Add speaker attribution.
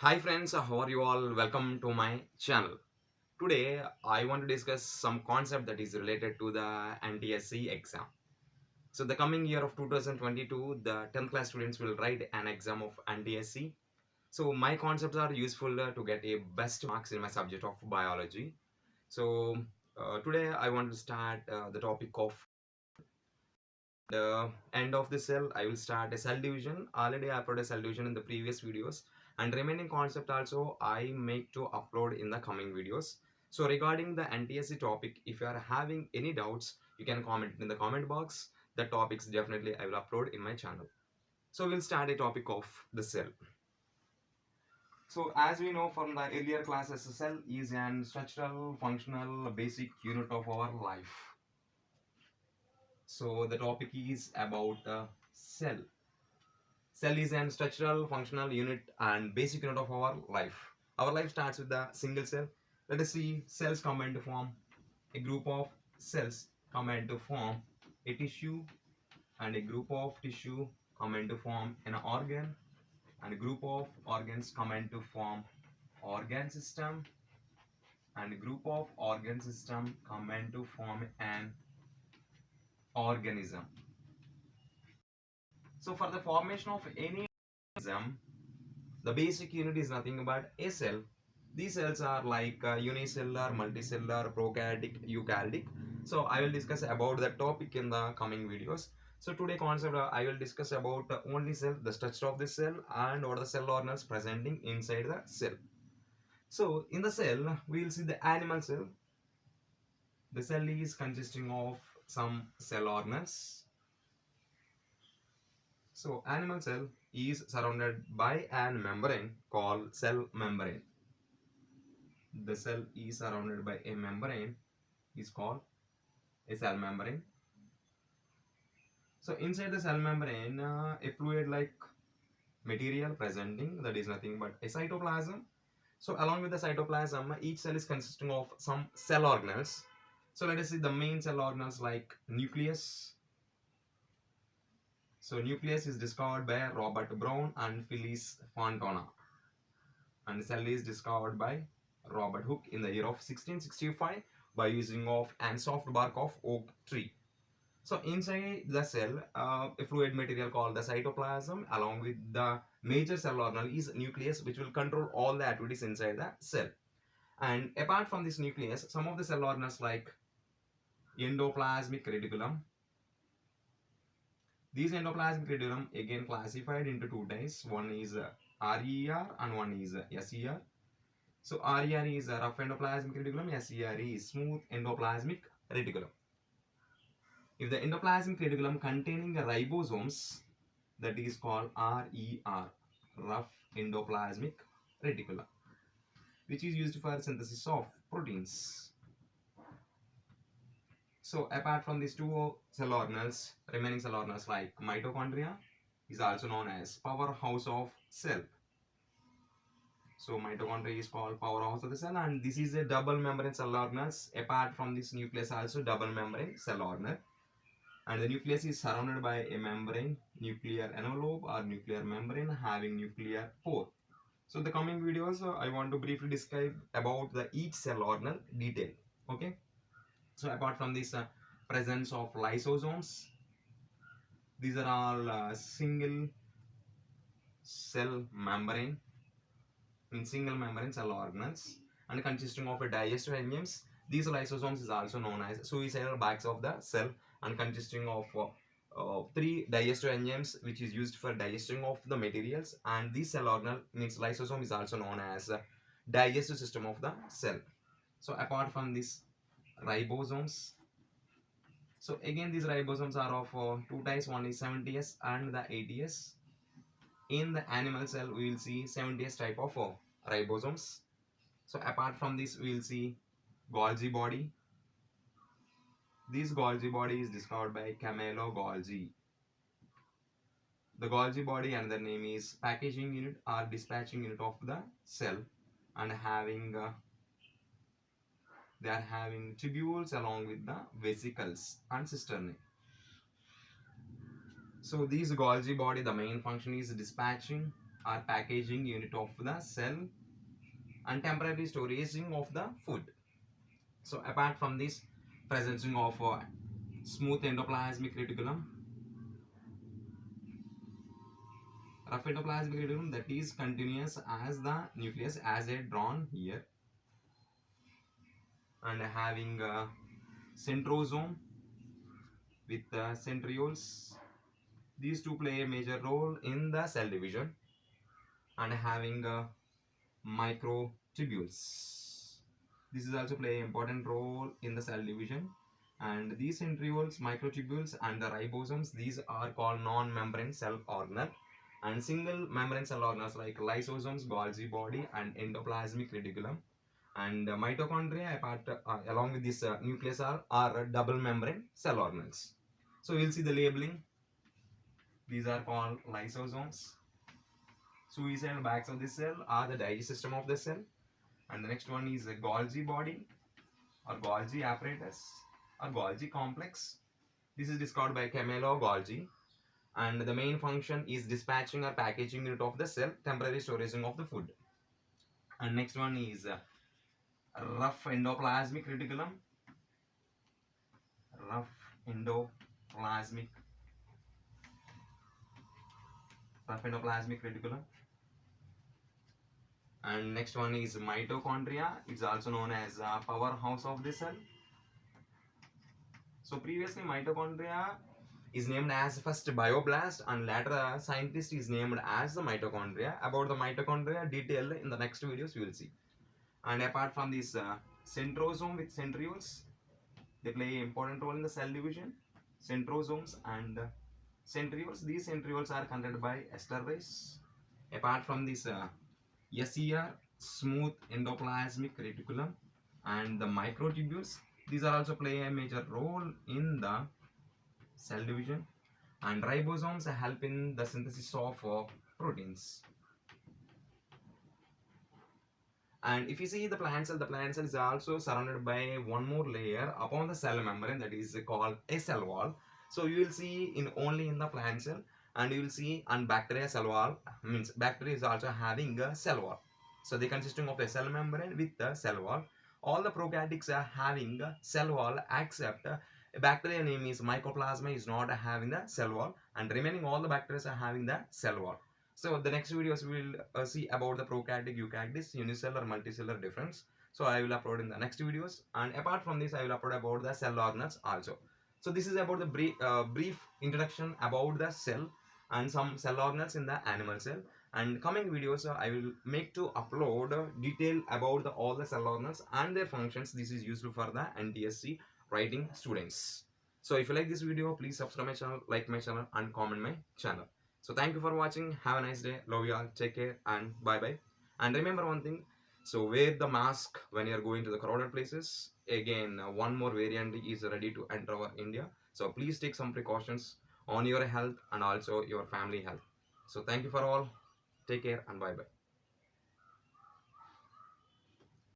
Speaker 1: Hi friends, how are you all? Welcome to my channel. Today I want to discuss some concept that is related to the NTSC exam. So the coming year of 2022, the 10th class students will write an exam of NTSC. So my concepts are useful to get a best marks in my subject of biology. So today I want to start the topic of the end of the cell. I will start a cell division. Already I uploaded a cell division in the previous videos, and remaining concept also I make to upload in the coming videos. So regarding the NTSC topic, if you are having any doubts, you can comment in the comment box. The topics definitely I will upload in my channel. So we'll start a topic of the cell. So as we know from the earlier classes, the cell is an structural, functional, basic unit of our life. So the topic is about cell. Cell is an structural, functional unit and basic unit of our life. Our life starts with the single cell. Let us see cells combine to form a group of cells combine to form a tissue, and a group of tissue combine to form an organ, and a group of organs combine to form organ system, and a group of organ system combine to form an organism. So for the formation of any organism, the basic unit is nothing but a cell. These cells are like unicellular, multicellular, prokaryotic, eukaryotic. So I will discuss about the topic in the coming videos. So today concept I will discuss about only cell, the structure of the cell, and what are the cell organelles presenting inside the cell. So in the cell, we will see the animal cell. The cell is consisting of some cell organelles. So animal cell is surrounded by an membrane called cell membrane. The cell is surrounded by a membrane is called a cell membrane. So inside the cell membrane, a fluid like material presenting, that is nothing but a cytoplasm. So along with the cytoplasm, each cell is consisting of some cell organelles. So let us see the main cell organelles like nucleus. So nucleus is discovered by Robert Brown and Phyllis Fontana, and cell is discovered by Robert Hooke in the year of 1665 by using of an soft bark of oak tree. So inside the cell, a fluid material called the cytoplasm along with the major cell organelle is nucleus, which will control all the activities inside the cell. And apart from this nucleus, some of the cell organelles like endoplasmic reticulum. These endoplasmic reticulum again classified into two types. One is RER and one is SER. So RER is a rough endoplasmic reticulum, SER is smooth endoplasmic reticulum. If the endoplasmic reticulum containing the ribosomes, that is called RER, rough endoplasmic reticulum, which is used for synthesis of proteins. So apart from these two cell organelles, remaining cell organelles like mitochondria is also known as powerhouse of cell. So mitochondria is called powerhouse of the cell, and this is a double membrane cell organelles. Apart from this nucleus, also double membrane cell organelle, and the nucleus is surrounded by a membrane, nuclear envelope or nuclear membrane having nuclear pore. So the coming videos, I want to briefly describe about the each cell organelle detail. Okay. So apart from this presence of lysosomes, these are all single cell membrane in single membrane cell organelles and consisting of a digestive enzymes. These lysosomes is also known as suicidal bags of the cell and consisting of three digestive enzymes which is used for digesting of the materials, and this cell organelle means lysosome is also known as digestive system of the cell. So apart from this ribosomes, so again these ribosomes are of two types, one is 70s and the 80s. In the animal cell we will see 70s type of ribosomes. So apart from this we will see Golgi body. This Golgi body is discovered by Camillo Golgi. The Golgi body another name is packaging unit or dispatching unit of the cell, and having they are having tubules along with the vesicles and cisternae. So these Golgi body, the main function is dispatching or packaging unit of the cell and temporary storage of the food. So apart from this, presenting of smooth endoplasmic reticulum, rough endoplasmic reticulum that is continuous as the nucleus as a drawn here, and having centrosome with centrioles. These two play a major role in the cell division, and having microtubules. This is also play an important role in the cell division. And these centrioles, microtubules, and the ribosomes, these are called non-membrane cell organelle. And single membrane cell organelles like lysosomes, Golgi body, and endoplasmic reticulum. And mitochondria, apart along with this nucleus, are double membrane cell organelles. So we'll see the labeling. These are called lysosomes. Suicidal bags of the cell are the digestive system of the cell. And the next one is a Golgi body or Golgi apparatus or Golgi complex. This is described by Camillo Golgi. And the main function is dispatching or packaging unit of the cell, temporary storage of the food. And next one is rough endoplasmic reticulum. Rough endoplasmic reticulum. And next one is mitochondria. It's also known as powerhouse of the cell. So previously mitochondria is named as first bioblast, and later scientist is named as the mitochondria. About the mitochondria detail in the next videos we will see. And apart from this centrosome with centrioles, they play an important role in the cell division. Centrosomes and centrioles, these centrioles are controlled by esterase. Apart from this SER, smooth endoplasmic reticulum, and the microtubules, these are also play a major role in the cell division. And ribosomes help in the synthesis of proteins. And if you see the plant cell is also surrounded by one more layer upon the cell membrane, that is called a cell wall. So you will see only in the plant cell, and you will see on bacteria cell wall, means bacteria is also having a cell wall. So they consisting of a cell membrane with the cell wall. All the prokaryotes are having a cell wall except a bacteria name is Mycoplasma is not having the cell wall, and remaining all the bacteria are having the cell wall. So the next videos we will see about the prokaryotic, eukaryotic, unicellular, multicellular difference. So I will upload in the next videos, and apart from this I will upload about the cell organelles also. So this is about the brief introduction about the cell and some cell organelles in the animal cell. And coming videos I will make to upload detail about all the cell organelles and their functions. This is useful for the NTSC writing students. So if you like this video, please subscribe my channel, like my channel, and comment my channel. So thank you for watching. Have a nice day. Love you all. Take care and bye bye. And remember one thing. So wear the mask when you are going to the crowded places. Again, one more variant is ready to enter our India. So please take some precautions on your health and also your family health. So thank you for all. Take care and bye bye.